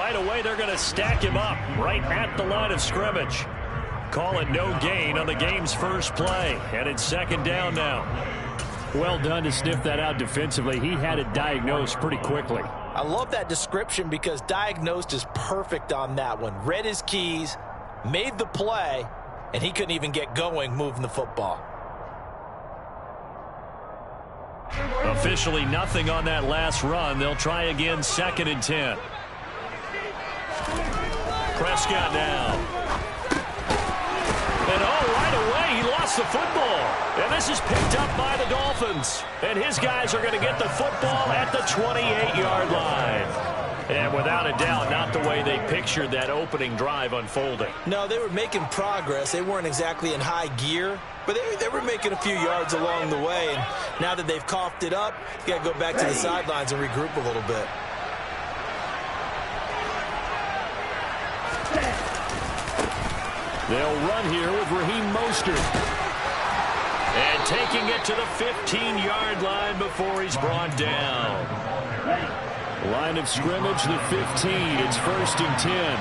right away they're going to stack him up right at the line of scrimmage. Call it no gain on the game's first play, and it's second down now. Well done to sniff that out defensively. He had it diagnosed pretty quickly. I love that description because diagnosed is perfect on that one. Read his keys, made the play, and he couldn't even get going moving the football. Officially nothing on that last run. They'll try again, 2nd and 10. Prescott now. And right away, he lost the football. And this is picked up by the Dolphins. And his guys are going to get the football at the 28-yard line. And without a doubt, not the way they pictured that opening drive unfolding. No, they were making progress. They weren't exactly in high gear, but they were making a few yards along the way. And now that they've coughed it up, you got to go back to the sidelines and regroup a little bit. They'll run here with Raheem Mostert. And taking it to the 15-yard line before he's brought down. Line of scrimmage, the 15. It's 1st and 10.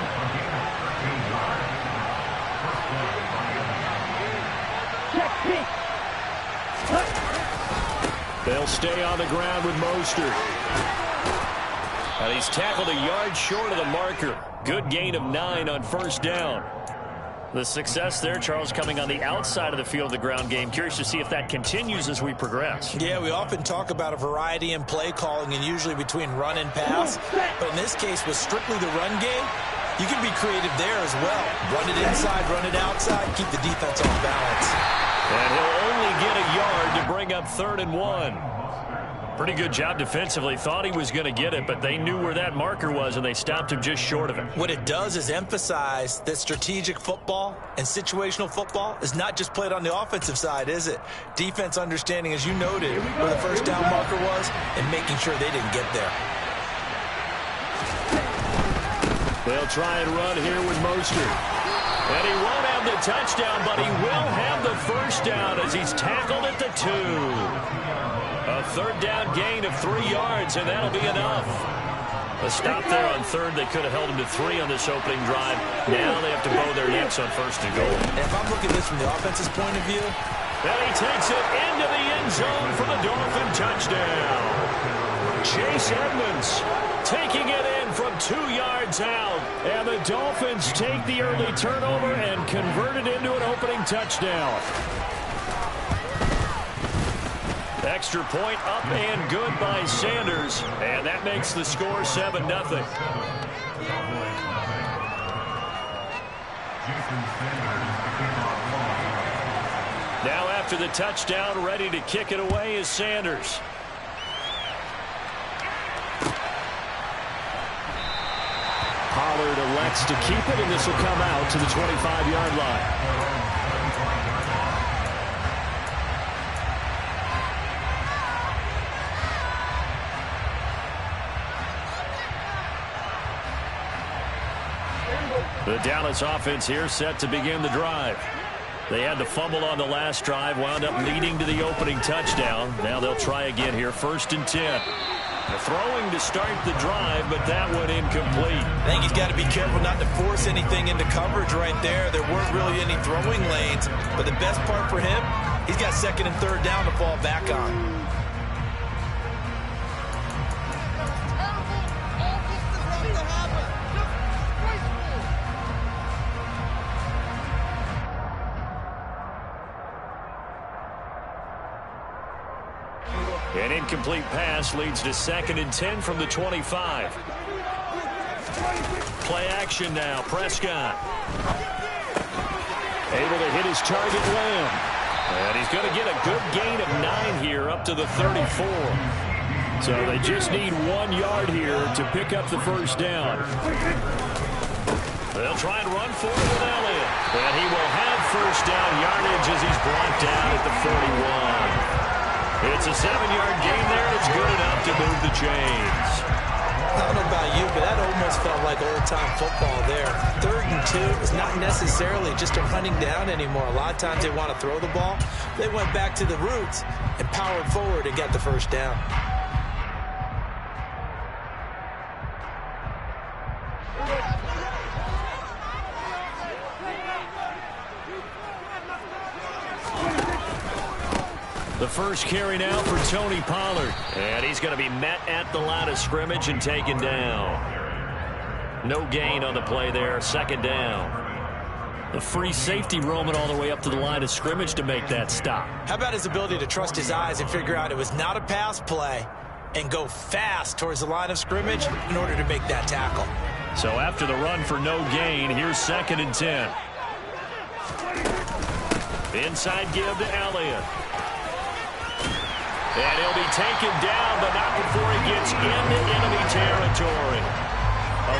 They'll stay on the ground with Mostert. And he's tackled a yard short of the marker. Good gain of 9 on 1st down. The success there, Charles, coming on the outside of the field of the ground game. Curious to see if that continues as we progress. Yeah, we often talk about a variety in play calling and usually between run and pass. But in this case, with strictly the run game, you can be creative there as well. Run it inside, run it outside, keep the defense off balance. And he'll only get a yard to bring up 3rd and 1. Pretty good job defensively. Thought he was going to get it, but they knew where that marker was, and they stopped him just short of it. What it does is emphasize that strategic football and situational football is not just played on the offensive side, is it? Defense understanding, as you noted, where the 1st down marker was and making sure they didn't get there. They'll try and run here with Mostert. And he won't have the touchdown, but he will have the 1st down as he's tackled at the 2. A 3rd down gain of 3 yards, and that'll be enough. A stop there on 3rd. They could have held him to 3 on this opening drive. Now they have to bow their necks on 1st and goal. And if I'm looking at this from the offense's point of view, and he takes it into the end zone for the Dolphin touchdown. Chase Edmonds taking it in from 2 yards out. And the Dolphins take the early turnover and convert it into an opening touchdown. Extra point up and good by Sanders. And that makes the score 7-0. Now after the touchdown, ready to kick it away is Sanders. Pollard elects to keep it, and this will come out to the 25-yard line. The Dallas offense here set to begin the drive. They had the fumble on the last drive, wound up leading to the opening touchdown. Now they'll try again here, 1st and 10. They're throwing to start the drive, but that one incomplete. I think he's got to be careful not to force anything into coverage right there. There weren't really any throwing lanes, but the best part for him, he's got 2nd and 3rd down to fall back on. An incomplete pass leads to 2nd and 10 from the 25. Play action now. Prescott. Able to hit his target, Lamb. And he's going to get a good gain of 9 here up to the 34. So they just need 1 yard here to pick up the 1st down. They'll try and run for it with Elliott. And he will have 1st down yardage as he's brought down at the 41. It's a 7-yard gain there. It's good enough to move the chains. I don't know about you, but that almost felt like old-time football there. 3rd and 2 is not necessarily just a running down anymore. A lot of times they want to throw the ball. They went back to the roots and powered forward and got the 1st down. The first carry now for Tony Pollard. And he's going to be met at the line of scrimmage and taken down. No gain on the play there. Second down. The free safety roaming all the way up to the line of scrimmage to make that stop. How about his ability to trust his eyes and figure out it was not a pass play and go fast towards the line of scrimmage in order to make that tackle. So after the run for no gain, here's 2nd and 10. Inside give to Elliott. And he'll be taken down, but not before he gets into enemy territory.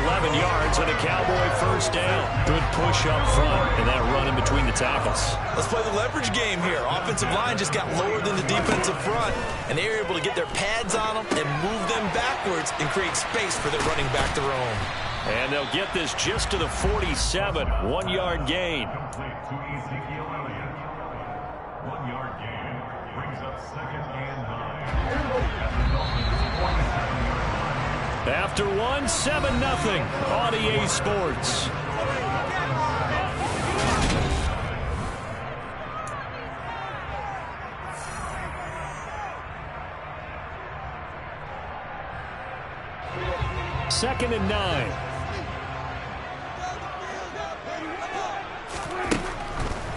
11 yards and a Cowboy first down. Good push up front and that run in between the tackles. Let's play the leverage game here. Offensive line just got lower than the defensive front, and they were able to get their pads on them and move them backwards and create space for their running back to roam. And they'll get this just to the 47. 1-yard gain. 1-yard gain brings up 2nd and 9. After 1, 7-0 on EA Sports. Second and 9.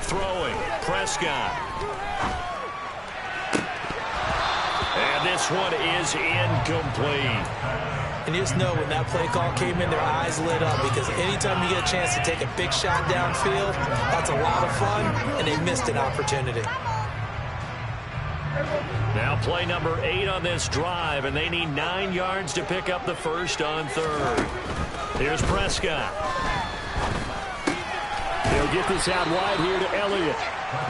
Throwing, Prescott. And this one is incomplete. And you just know when that play call came in, their eyes lit up, because anytime you get a chance to take a big shot downfield, that's a lot of fun, and they missed an opportunity. Now play number 8 on this drive, and they need 9 yards to pick up the first on 3rd. Here's Prescott. He'll get this out wide here to Elliott.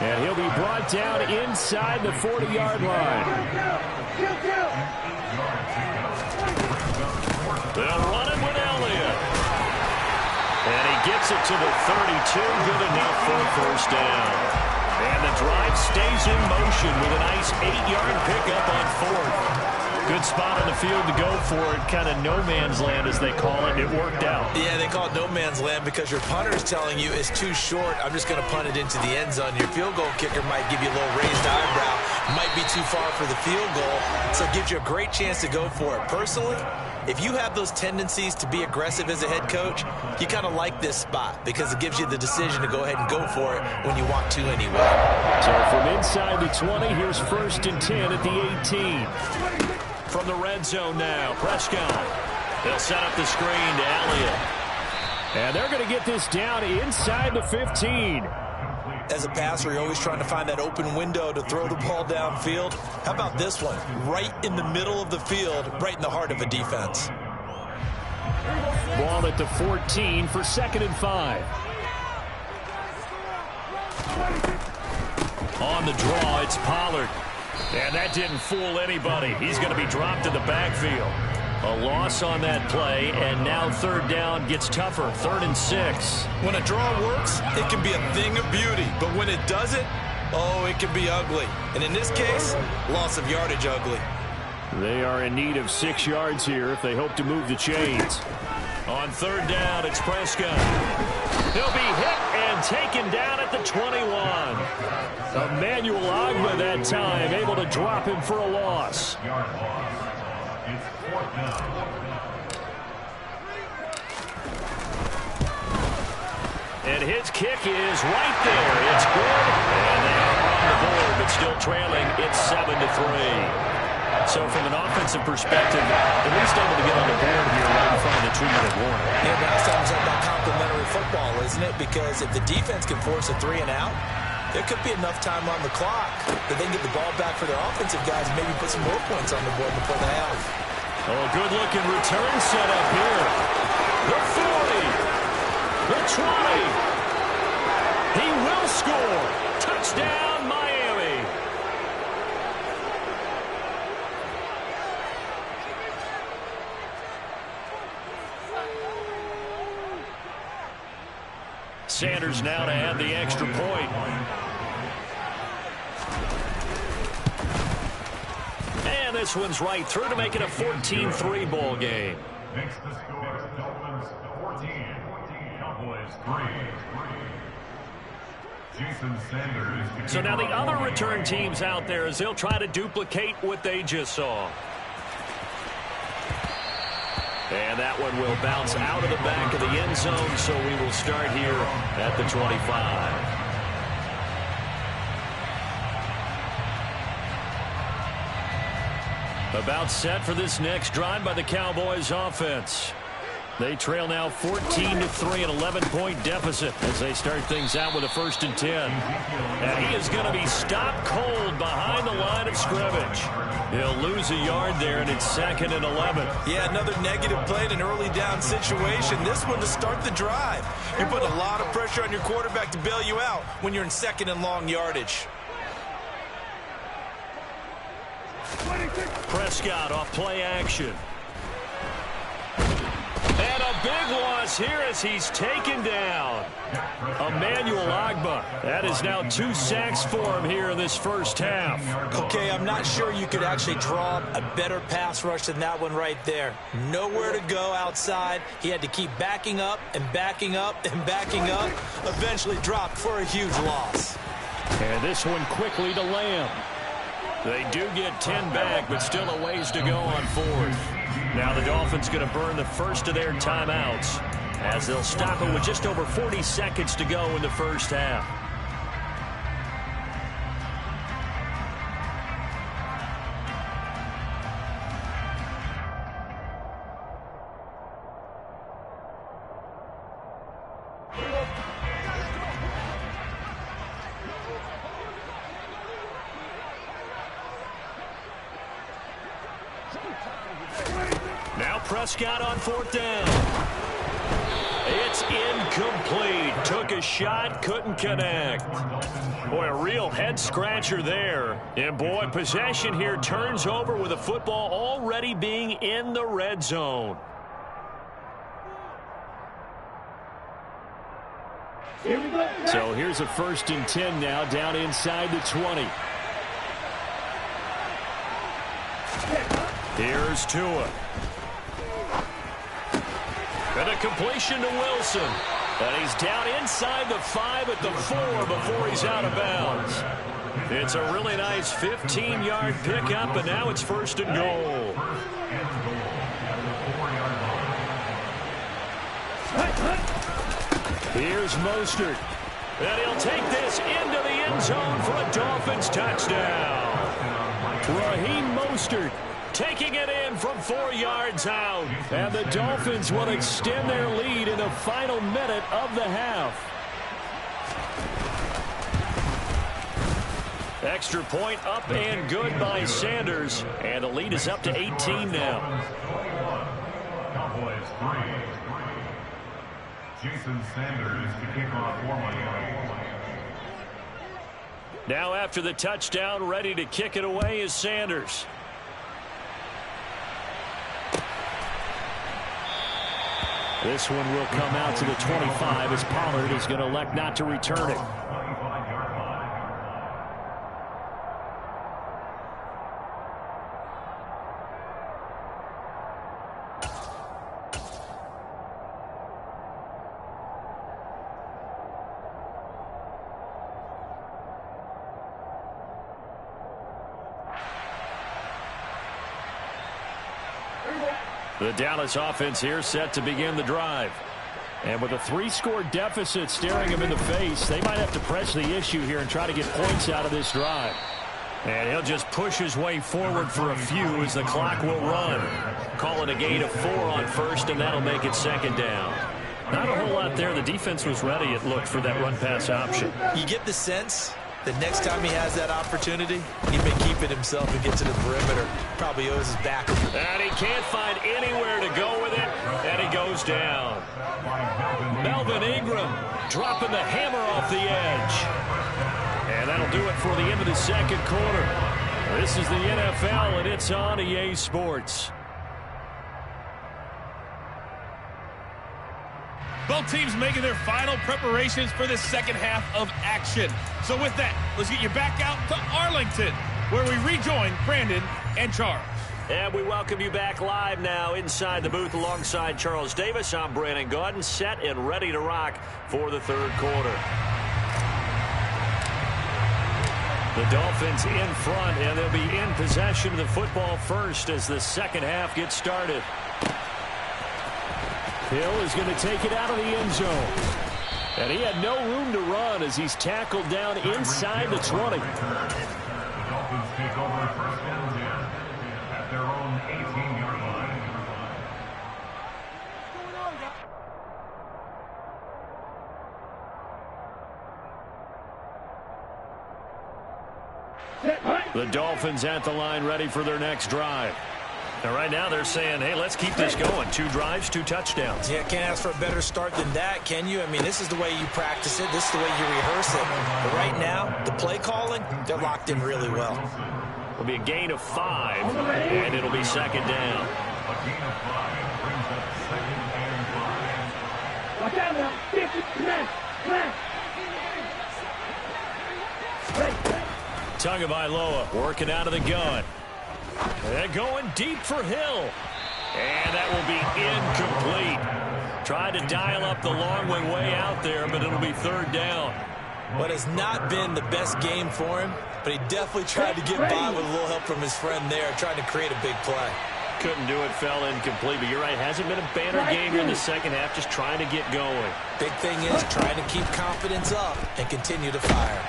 And he'll be brought down inside the 40-yard line. They'll run it with Elliott. And he gets it to the 32. Good enough for a first down. And the drive stays in motion with a nice 8-yard pickup on 4th. Good spot on the field to go for it. Kind of no man's land, as they call it. It worked out. Yeah, they call it no man's land because your punter is telling you it's too short. I'm just going to punt it into the end zone. Your field goal kicker might give you a little raised eyebrow. Might be too far for the field goal. So it gives you a great chance to go for it. Personally, if you have those tendencies to be aggressive as a head coach, you kind of like this spot because it gives you the decision to go ahead and go for it when you want to anyway. So from inside the 20, here's 1st and 10 at the 18. From the red zone now, Prescott. They'll set up the screen to Elliott. And they're going to get this down inside the 15. As a passer, you're always trying to find that open window to throw the ball downfield. How about this one? Right in the middle of the field, right in the heart of a defense. Ball at the 14 for 2nd and 5. On the draw, it's Pollard. And that didn't fool anybody. He's going to be dropped in the backfield. A loss on that play, and now 3rd down gets tougher. 3rd and 6. When a draw works, it can be a thing of beauty. But when it doesn't, oh, it can be ugly. And in this case, loss of yardage ugly. They are in need of 6 yards here if they hope to move the chains. On 3rd down, it's Prescott. He'll be hit and taken down at the 21. Emmanuel Agba that time, able to drop him for a loss. It's 4th down. And his kick is right there. It's good. And they are on the board, but still trailing. It's 7-3. So from an offensive perspective, at least able to get on the board here right in front of the 2-minute warning. Yeah, but that's talking about complementary football, isn't it? Because if the defense can force a 3 and out, there could be enough time on the clock that they can get the ball back for their offensive guys and maybe put some more points on the board before the half. Oh, a good-looking return set up here. The 40. The 20. He will score. Touchdown, Miami. Sanders now to add the extra point. And this one's right through to make it a 14-3 ball game. Makes the score Dolphins 14, Cowboys 3. Jason Sanders. So now the other return teams out there as they'll try to duplicate what they just saw. And that one will bounce out of the back of the end zone, so we will start here at the 25. About set for this next drive by the Cowboys offense. They trail now 14-3, an 11-point deficit as they start things out with a 1st and 10. And he is going to be stopped cold behind the line of scrimmage. He'll lose a yard there, and it's 2nd and 11. Yeah, another negative play in an early down situation. This one to start the drive. You're putting a lot of pressure on your quarterback to bail you out when you're in 2nd and long yardage. Prescott off play action. And a big loss here as he's taken down. Emmanuel Ogbah. That is now 2 sacks for him here in this first half. Okay, I'm not sure you could actually draw a better pass rush than that one right there. Nowhere to go outside. He had to keep backing up and backing up and backing up. Eventually dropped for a huge loss. And this one quickly to Lamb. They do get 10 back, but still a ways to go on 4th. Now the Dolphins going to burn the first of their timeouts as they'll stop it with just over 40 seconds to go in the first half. Now Prescott on 4th down. It's incomplete. Took a shot, couldn't connect. Boy, a real head-scratcher there. And, boy, possession here turns over with the football already being in the red zone. So here's a 1st and 10 now down inside the 20. Here's Tua. And a completion to Wilson. And he's down inside the 5 at the 4 before he's out of bounds. It's a really nice 15-yard pickup, and now it's 1st and goal. Here's Mostert. And he'll take this into the end zone for a Dolphins touchdown. Raheem Mostert taking it in from 4 yards out. And the Dolphins will extend their lead in the final minute of the half. Extra point up and good by Sanders. And the lead is up to 18 now. Cowboys 3. Jason Sanders to kick off for Miami. Now after the touchdown, ready to kick it away is Sanders. This one will come out to the 25 as Pollard is going to elect not to return it. The Dallas offense here set to begin the drive. And with a 3-score deficit staring him in the face, they might have to press the issue here and try to get points out of this drive. And he'll just push his way forward for a few as the clock will run. Call it a gain of 4 on 1st, and that'll make it 2nd down. Not a whole lot there. The defense was ready, it looked, for that run-pass option. You get the sense the next time he has that opportunity, he may keep it himself and get to the perimeter. Probably owes his back. And he can't find anywhere to go with it, and he goes down. Melvin Ingram dropping the hammer off the edge. And that'll do it for the end of the 2nd quarter. This is the NFL, and it's on EA Sports. Both teams making their final preparations for the 2nd half of action. So with that, let's get you back out to Arlington, where we rejoin Brandon and Charles. And we welcome you back live now inside the booth alongside Charles Davis. I'm Brandon Gaudin, set and ready to rock for the 3rd quarter. The Dolphins in front, and they'll be in possession of the football first as the second half gets started. Hill is going to take it out of the end zone. And he had no room to run as he's tackled down inside the 20. The Dolphins take over first and 10 at their own 18-yard line. The Dolphins at the line ready for their next drive. Now, right now they're saying, hey, let's keep this going. 2 drives, 2 touchdowns. Yeah, can't ask for a better start than that, can you? I mean, this is the way you practice it. This is the way you rehearse it. But right now, the play calling, they're locked in really well. It'll be a gain of 5, and it'll be second down. A gain of 5 brings up second and 5. Watch out now. 50, smash. Tagovailoa working out of the gun. And going deep for Hill. And that will be incomplete. Tried to dial up the long way out there, but it'll be third down. What has not been the best game for him, but he definitely tried to get by with a little help from his friend there, trying to create a big play. Couldn't do it, fell incomplete. But you're right, hasn't been a banner game here in the second half, just trying to get going. Big thing is trying to keep confidence up and continue to fire.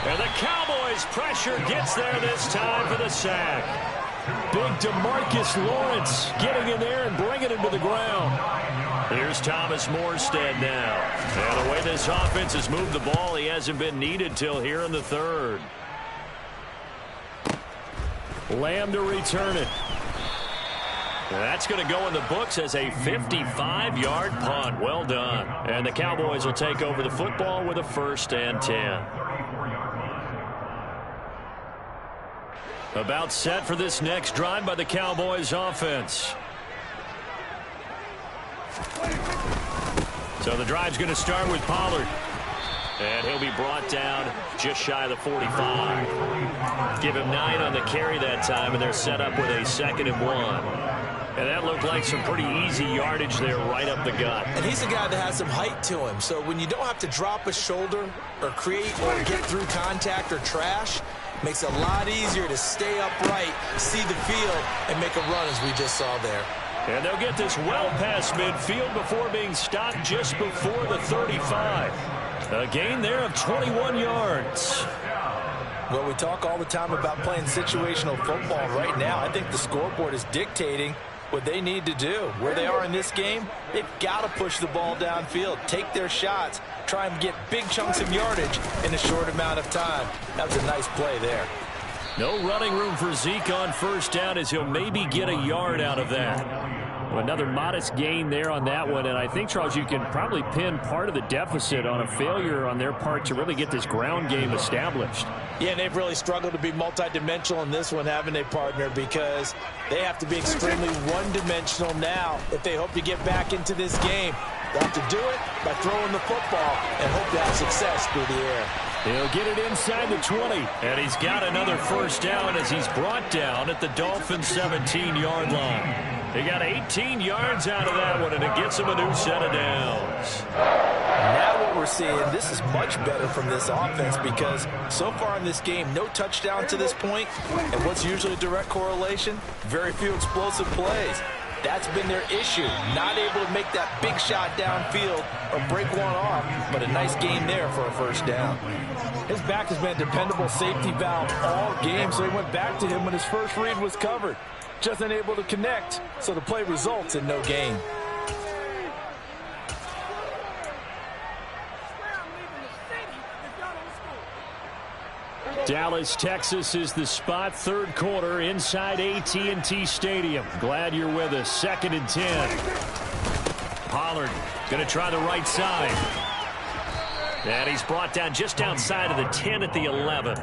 And the Cowboys' pressure gets there this time for the sack. Big DeMarcus Lawrence getting in there and bringing him to the ground. Here's Thomas Morstead now. And the way this offense has moved the ball, he hasn't been needed till here in the third. Lamb to return it. And that's going to go in the books as a 55-yard punt. Well done. And the Cowboys will take over the football with a 1st and 10. About set for this next drive by the Cowboys offense. So the drive's going to start with Pollard. And he'll be brought down just shy of the 45. Give him 9 on the carry that time, and they're set up with a 2nd and 1. And that looked like some pretty easy yardage there right up the gut. And he's a guy that has some height to him. So when you don't have to drop a shoulder or create or get through contact or trash, makes it a lot easier to stay upright, see the field, and make a run as we just saw there. And they'll get this well past midfield before being stopped just before the 35. A gain there of 21 yards. Well, we talk all the time about playing situational football. Right now, I think the scoreboard is dictating what they need to do. Where they are in this game, they've got to push the ball downfield, take their shots, try and get big chunks of yardage in a short amount of time. That was a nice play there. No running room for Zeke on 1st down as he'll maybe get a yard out of that. Another modest gain there on that one, and I think, Charles, you can probably pin part of the deficit on a failure on their part to really get this ground game established. Yeah, and they've really struggled to be multidimensional in this one, haven't they, partner? Because they have to be extremely one-dimensional now if they hope to get back into this game. They'll have to do it by throwing the football and hope to have success through the air. He'll get it inside the 20, and he's got another 1st down as he's brought down at the Dolphins' 17-yard line. He got 18 yards out of that one, and it gets him a new set of downs. Now what we're seeing, this is much better from this offense because so far in this game, no touchdown to this point, and what's usually a direct correlation? Very few explosive plays. That's been their issue, not able to make that big shot downfield or break one off, but a nice gain there for a 1st down. His back has been a dependable safety valve all game, so he went back to him when his first read was covered. Just unable to connect, so the play results in no gain. Dallas, Texas is the spot. 3rd quarter inside AT&T Stadium. Glad you're with us. 2nd and 10. Pollard going to try the right side. And he's brought down just outside of the 10 at the 11.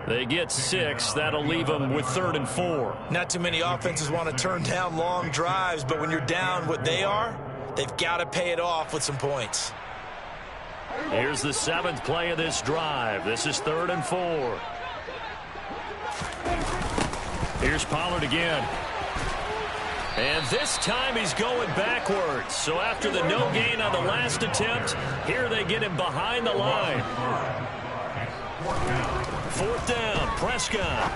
They get 6. That'll leave them with 3rd and 4. Not too many offenses want to turn down long drives, but when you're down what they are, they've got to pay it off with some points. Here's the 7th play of this drive. This is 3rd and 4. Here's Pollard again. And this time he's going backwards. So after the no gain on the last attempt, here they get him behind the line. 4th down. Prescott.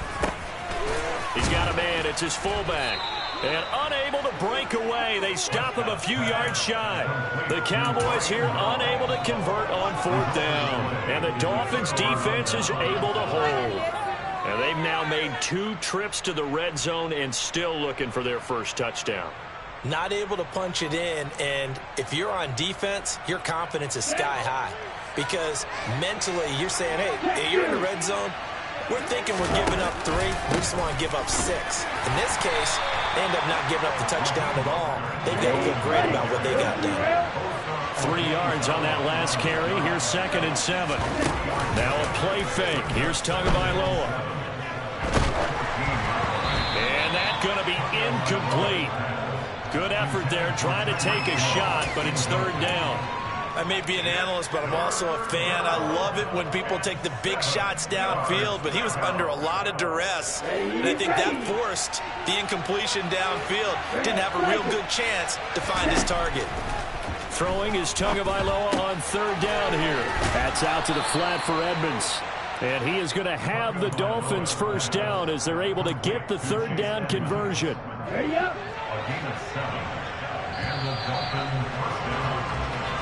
He's got a man. It's his fullback. And unable to break away. They stop him a few yards shy. The Cowboys here unable to convert on 4th down. And the Dolphins defense is able to hold. And they've now made 2 trips to the red zone and still looking for their first touchdown. Not able to punch it in, and if you're on defense, your confidence is sky high. Because mentally, you're saying, hey, you're in the red zone. We're thinking we're giving up 3. We just want to give up 6. In this case, they end up not giving up the touchdown at all. They've got to feel great about what they got done. 3 yards on that last carry. Here's 2nd and 7. Now a play fake. Here's Tagovailoa. And that's going to be incomplete. Good effort there, trying to take a shot, but it's 3rd down. I may be an analyst, but I'm also a fan. I love it when people take the big shots downfield, but he was under a lot of duress, and I think that forced the incompletion downfield. Didn't have a real good chance to find his target. Throwing is Tagovailoa on 3rd down here. That's out to the flat for Edmonds. And he is going to have the Dolphins' first down as they're able to get the 3rd down conversion.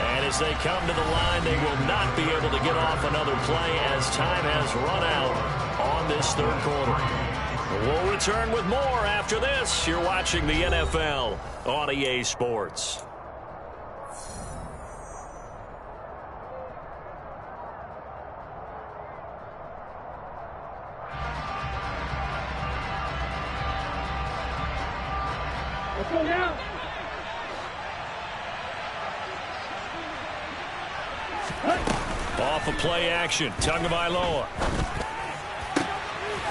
And as they come to the line, they will not be able to get off another play as time has run out on this 3rd quarter. We'll return with more after this. You're watching the NFL on EA Sports. Let's go now. Off of play action, Tagovailoa.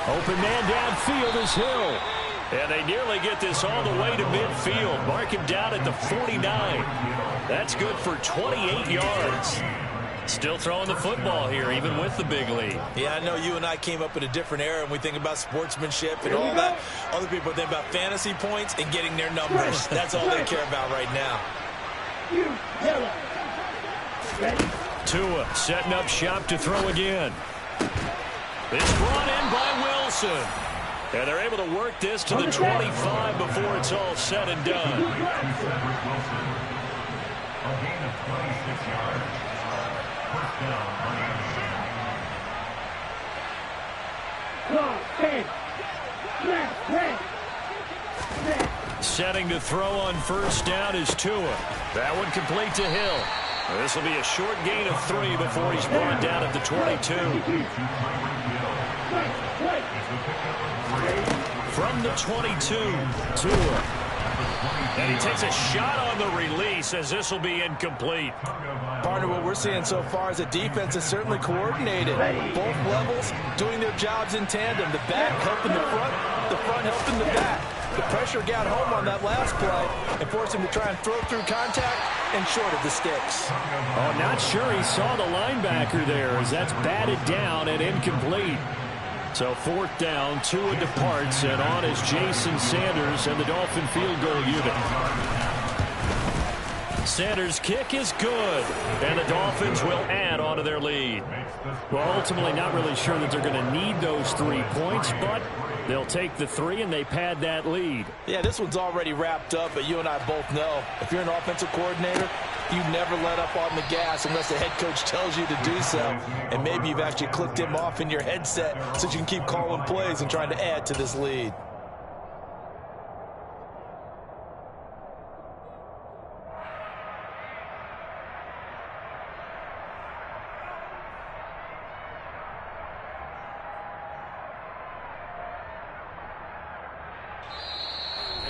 Open man downfield is Hill. And they nearly get this all the way to midfield. Mark him down at the 49. That's good for 28 yards. Still throwing the football here, even with the big lead. Yeah, I know you and I came up in a different era, and we think about sportsmanship and all that. Other people think about fantasy points and getting their numbers. That's all they care about right now. Tua setting up shop to throw again. It's brought in by Wilson. And they're able to work this to the 25 before it's all said and done. Setting to throw on 1st down is Tua. That one complete to Hill. This will be a short gain of 3 before he's brought down at the 22. From the 22, Tua. And he takes a shot on the release as this will be incomplete. Partner, what we're seeing so far is the defense is certainly coordinated. Both levels doing their jobs in tandem. The back helping the front helping the back. The pressure got home on that last play and forced him to try and throw through contact and short of the sticks. Oh, not sure he saw the linebacker there as that's batted down and incomplete. So 4th down, Tua departs, and on is Jason Sanders and the Dolphin field goal unit. Sanders' kick is good, and the Dolphins will add on to their lead. Well, ultimately not really sure that they're going to need those 3 points, but they'll take the 3 and they pad that lead. Yeah, this one's already wrapped up, but you and I both know if you're an offensive coordinator, you never let up on the gas unless the head coach tells you to do so. And maybe you've actually clicked him off in your headset so you can keep calling plays and trying to add to this lead.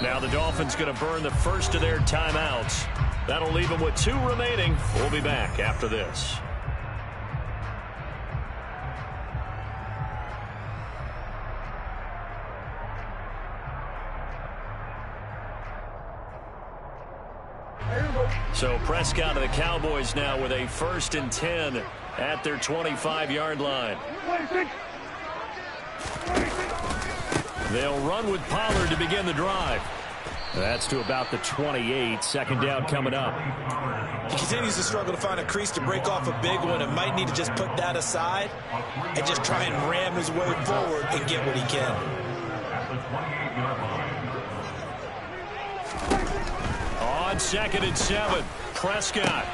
Now the Dolphins going to burn the first of their timeouts. That'll leave them with 2 remaining. We'll be back after this. So Prescott and the Cowboys now with a 1st and 10 at their 25-yard line. They'll run with Pollard to begin the drive. That's to about the 28. 2nd down coming up. He continues to struggle to find a crease to break off a big one and might need to just put that aside and just try and ram his way forward and get what he can. On 2nd and 7, Prescott.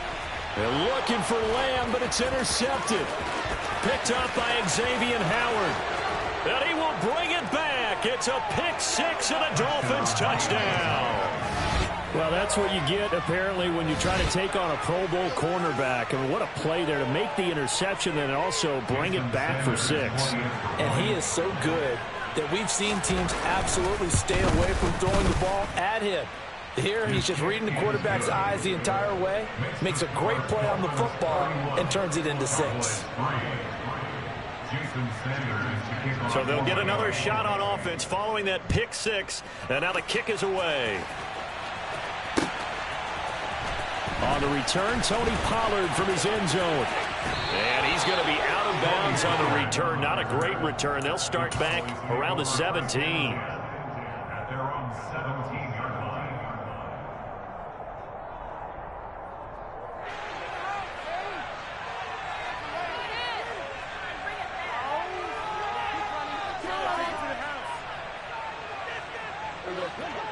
They're looking for Lamb, but it's intercepted. Picked up by Xavier Howard. And he will bring it back. It's a pick six and a Dolphins touchdown. Well, that's what you get, apparently, when you try to take on a Pro Bowl cornerback. I mean, what a play there to make the interception and also bring it back for 6. And he is so good that we've seen teams absolutely stay away from throwing the ball at him. Here, he's just reading the quarterback's eyes the entire way, makes a great play on the football, and turns it into 6. So they'll get another shot on offense following that pick 6, and now the kick is away. On the return, Tony Pollard from his end zone. And he's going to be out of bounds on the return. Not a great return. They'll start back around the 17. At their own 17-yard line.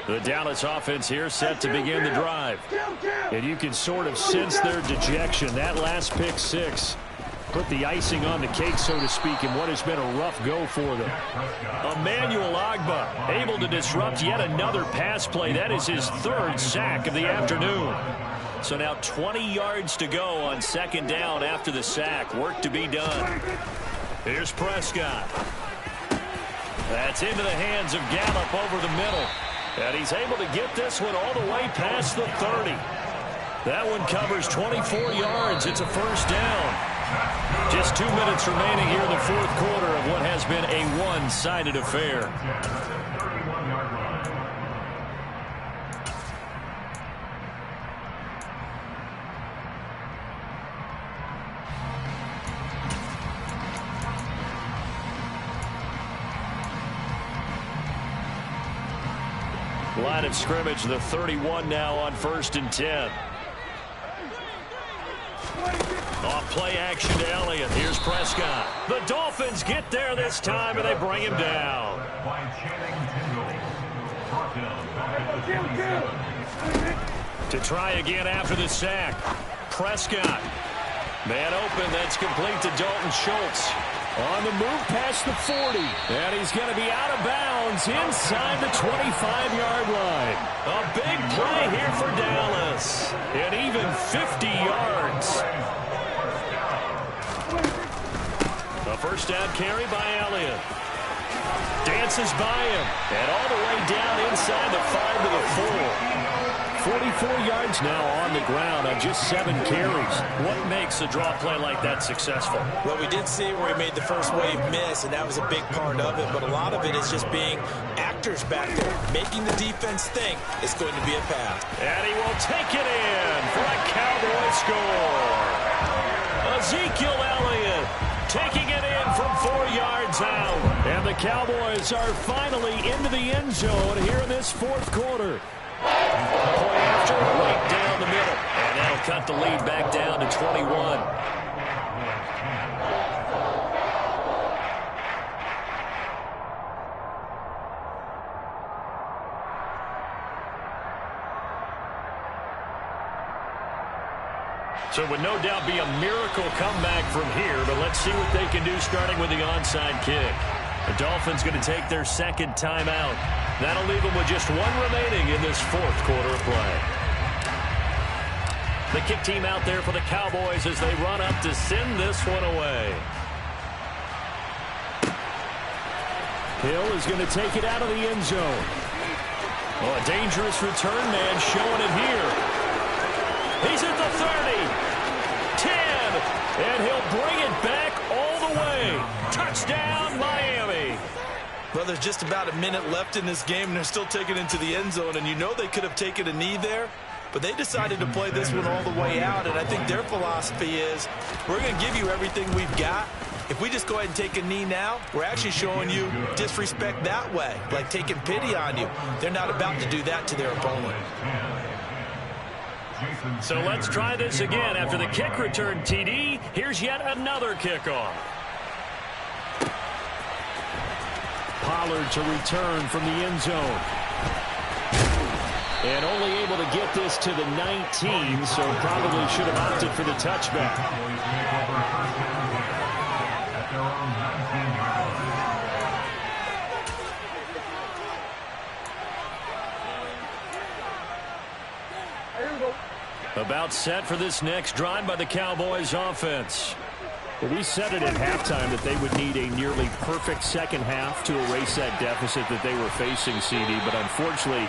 The Dallas offense here set to begin the drive. And you can sort of sense their dejection. That last pick 6 put the icing on the cake, so to speak, in what has been a rough go for them. Emmanuel Ogbah able to disrupt yet another pass play. That is his 3rd sack of the afternoon. So now 20 yards to go on 2nd down after the sack. Work to be done. Here's Prescott. That's into the hands of Gallup over the middle. And he's able to get this one all the way past the 30. That one covers 24 yards. It's a 1st down. Just 2 minutes remaining here in the 4th quarter of what has been a one-sided affair. Line of scrimmage, the 31 now on 1st and 10. Off play action to Elliott. Here's Prescott. The Dolphins get there this time, and they bring him down. To try again after the sack. Prescott. Man open, that's complete to Dalton Schultz. On the move past the 40. And he's going to be out of bounds inside the 25-yard line. A big play here for Dallas. And even 50 yards. A 1st down carry by Elliott. Dances by him. And all the way down inside the 5 to the 4. 44 yards now on the ground on just 7 carries. What makes a draw play like that successful? Well, we did see where he made the first wave miss, and that was a big part of it. But a lot of it is just being actors back there, making the defense think it's going to be a pass. And he will take it in for a Cowboy score. Ezekiel Elliott taking it in from 4 yards out. And the Cowboys are finally into the end zone here in this 4th quarter. Point after, right down the middle. And that'll cut the lead back down to 21. So it would no doubt be a miracle comeback from here, but let's see what they can do starting with the onside kick. The Dolphins going to take their 2nd timeout. That'll leave them with just 1 remaining in this 4th quarter of play. The kick team out there for the Cowboys as they run up to send this one away. Hill is going to take it out of the end zone. Oh, a dangerous return man showing it here. He's at the 30. 10. And he'll bring it back all the way. Touchdown, Miami. Well, there's just about a minute left in this game, and they're still taking it into the end zone. And you know they could have taken a knee there, but they decided to play this one all the way out. And I think their philosophy is, we're going to give you everything we've got. If we just go ahead and take a knee now, we're actually showing you disrespect that way, like taking pity on you. They're not about to do that to their opponent. So let's try this again. After the kick return TD, here's yet another kickoff. Pollard to return from the end zone. And only able to get this to the 19, so probably should have opted for the touchback. About set for this next drive by the Cowboys offense. Well, we said it at halftime that they would need a nearly perfect second half to erase that deficit that they were facing, CD, but unfortunately,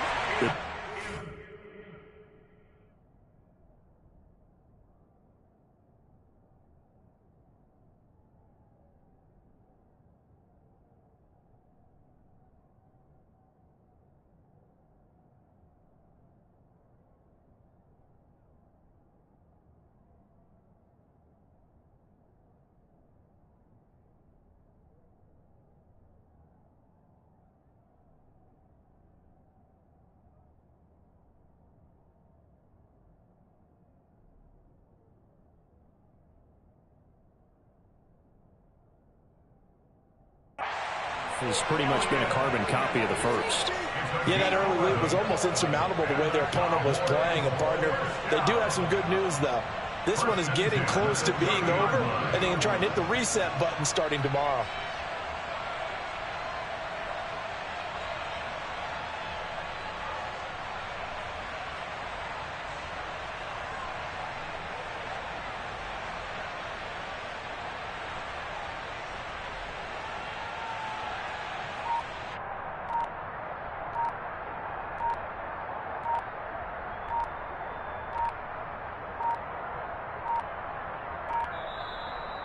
has pretty much been a carbon copy of the first. Yeah, that early lead was almost insurmountable the way their opponent was playing. And, partner, they do have some good news, though. This one is getting close to being over, and they can try and hit the reset button starting tomorrow.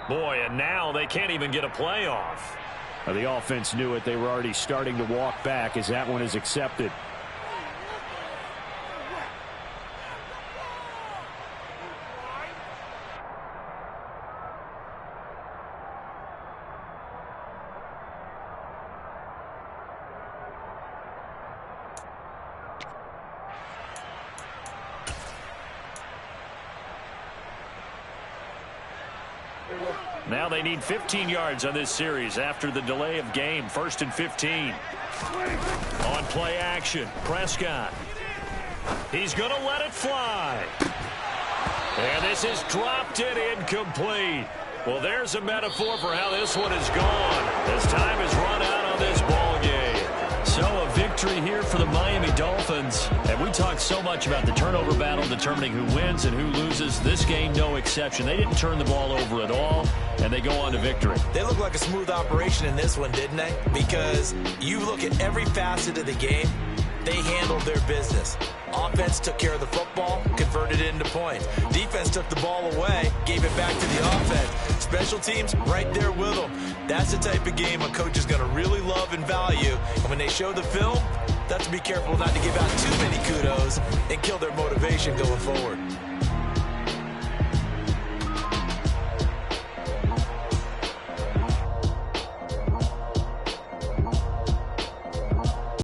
Boy, and now they can't even get a play off. The offense knew it. They were already starting to walk back as that one is accepted. Now they need 15 yards on this series after the delay of game. 1st and 15. On play action, Prescott. He's going to let it fly. And this is dropped it incomplete. Well, there's a metaphor for how this one is gone. As time has run out on this ball game. So a victory here for the Miami Dolphins. And we talked so much about the turnover battle determining who wins and who loses. This game, no exception. They didn't turn the ball over at all, and they go on to victory. They look like a smooth operation in this one, didn't they? Because you look at every facet of the game, they handled their business. Offense took care of the football, converted it into points. Defense took the ball away, gave it back to the offense. Special teams, right there with them. That's the type of game a coach is going to really love and value. And when they show the film, they have to be careful not to give out too many kudos and kill their motivation going forward.